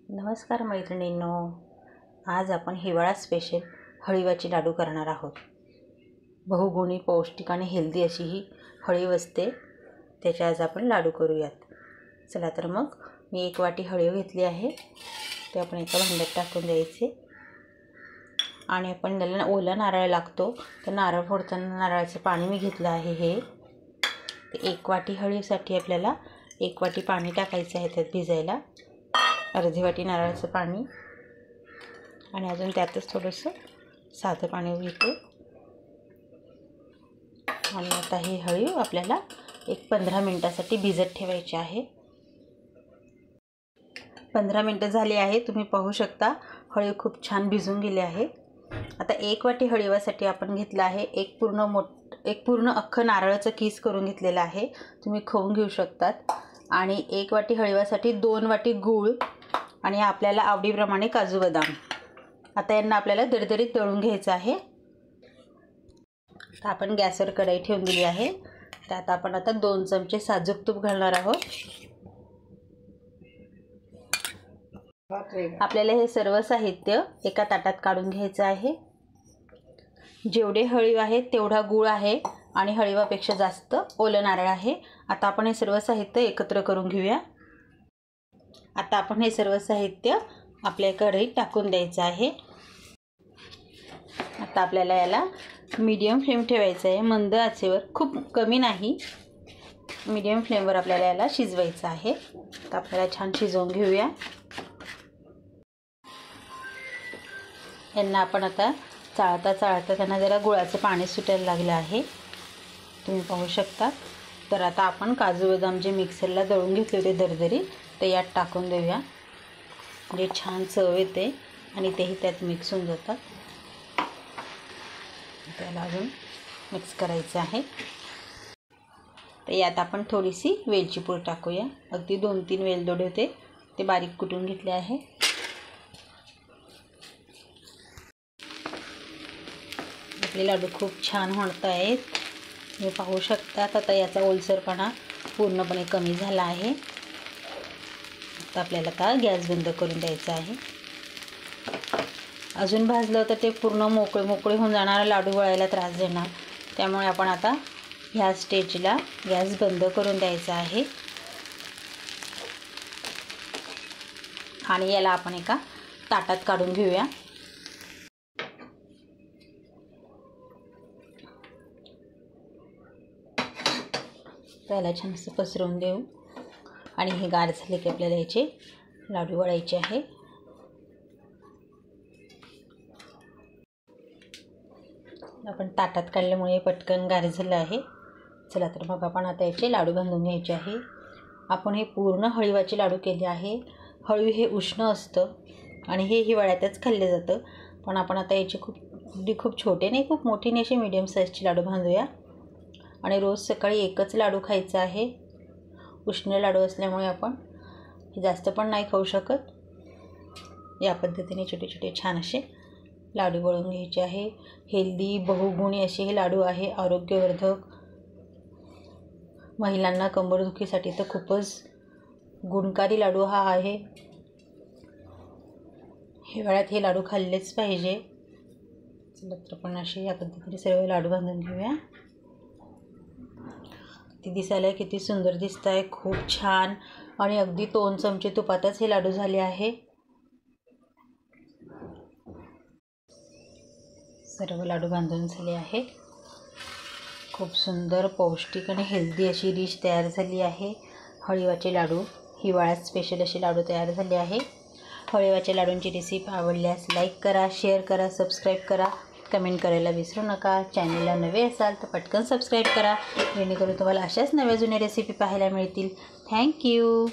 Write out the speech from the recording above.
नमस्कार मैत्रिणींनो, आज आपण हिवाळा स्पेशल हळीवाचे लाडू करणार आहोत। बहुगुणी पौष्टिक आणि हेल्दी अशी ही हळीव असते, त्याचे आज आपण लाडू करूयात। चला तर मग मी 1 वाटी हळीव घेतली आहे, ते आपण एका भांड्यात टाकून द्यायचे। आणि आपण त्याला ओला नारळ लागतो, तर नारळ फोडताना नारळाचं पाणी मी घेतलं आहे। हे 1 वाटी हळीसाठी आपल्याला 1 वाटी पाणी टाकायचं आहे त्यात भिजायला, अर्धी वाटी नारळाचं पाणी आणि अजून त्यातच थोडंसं साधं पाणी घेते। आणि आता ही हळीव आपल्याला 15 मिनिटासाठी भिजत ठेवायची आहे। 15 मिनिटं झाली आहे, तुम्ही पाहू शकता हळीव खूप छान भिजून गेली आहे। आता 1 वाटी हळीवासाठी आपण घेतला आहे एक पूर्ण अख्खं नारळाचं किस करून घेतलेला आहे, तुम्ही खवून घेऊ शकतात। आणि 1 वाटी हळीवासाठी 2 वाटी गूळ आणि आपल्याला आवडीप्रमाणे काजू बदाम। आता यांना आपल्याला दरदरीत तळून घ्यायचं आहे। तर आपण गॅसवर कढई ठेवून दिली आहे, त्यात आपण आता 2 चमचे साजूक तूप घालणार आहोत। आपल्याला हे सर्व साहित्य एका ताटात काढून घ्यायचं आहे। जेवढे हळीव आहे तेवढा गूळ आहे आणि हळीवापेक्षा जास्त ओलं नारळ आहे। आता आपण हे सर्व साहित्य एकत्र करून घेऊया। आता आपण हे सर्व साहित्य आपल्या कढईत टाकून द्यायचं आहे। आता आपल्याला याला मीडियम फ्लेम ठेवायचं आहे, मंद आचेवर, खूप कमी नाही, मीडियम फ्लेमवर आपल्याला याला शिजवायचं आहे। तर आपल्याला छान शिजवून घेऊया। यांना आपण आता चाळता त्यांना जरा गुळाचं पाणी सुटायला लागलं आहे, तुम्ही पाहू शकता। तर आता आपण काजू बदाम जे मिक्सरला दळून घेतले होते दरदरी, ते यात टाकून देऊया, म्हणजे छान चव येते आणि तेही त्यात मिक्स होऊन जातात। त्याला अजून मिक्स करायचं आहे। तर यात आपण थोडीशी वेलची पूड टाकूया, अगदी 2-3 वेलदोडे होते, ते बारीक कुटून घेतले आहे। आपले लाडू खूप छान होत आहेत, तुम्ही पाहू शकता। आता याचा ओलसरपणा पूर्णपणे कमी झाला आहे। आता आपल्याला आता गॅस बंद करून द्यायचा आहे। अजून भाजलं तर ते पूर्ण मोकळे होऊन जाणार, लाडू वळायला त्रास देणार, त्यामुळे आपण आता ह्या स्टेजला गॅस बंद करून द्यायचा आहे। आणि याला आपण एका ताटात काढून घेऊया। त्याला छान असं पसरवून देऊ आणि हे गार झाले की आपल्याला याचे लाडू वळायचे आहे। आपण ताटात काढल्यामुळे पटकन गार झालं आहे। चला तर मग आपण आता याचे लाडू बांधून घ्यायचे आहे। आपण हे पूर्ण हळीवाचे लाडू केले आहे। हळीव हे उष्ण असतं आणि हे हिवाळ्यातच खाल्ले जातं, पण आपण आता याचे खूप छोटे नाही, खूप मोठे नाही, असे मीडियम साईजचे लाडू बांधूया। आणि रोज सकाळी एकच लाडू खायचा आहे। उष्ण लाडू असल्यामुळे आपण हे जास्त पण नाही खाऊ शकत। या पद्धतीने छोटे छोटे छान असे लाडू वळून घ्यायचे आहे। हेल्दी बहुगुणी असे हे लाडू आहे, आरोग्यवर्धक। महिलांना कंबरदुखीसाठी तर खूपच गुणकारी लाडू हा आहे। हिवाळ्यात हे लाडू खाल्लेच पाहिजे। चला तर आपण असे या पद्धतीने सर्व लाडू बांधून घेऊया। ती दिसायला किती सुंदर दिसत आहे, खूप छान। आणि अगदी 2 चमचे तुपातच हे लाडू झाले आहे। सर्व लाडू बांधून झाले आहे। खूप सुंदर पौष्टिक आणि हेल्दी अशी डिश तयार झाली आहे। हळीवाचे लाडू, हिवाळ्यात स्पेशल असे लाडू तयार झाले आहे। हळीवाच्या लाडूंची रेसिपी आवडल्यास लाईक करा, शेअर करा, सबस्क्राईब करा, कमेंट करायला विसरू नका। चॅनलला नवे असाल तर पटकन सबस्क्राईब करा, जेणेकरून तुम्हाला अशाच नव्या जुन्या रेसिपी पाहायला मिळतील। थँक्यू।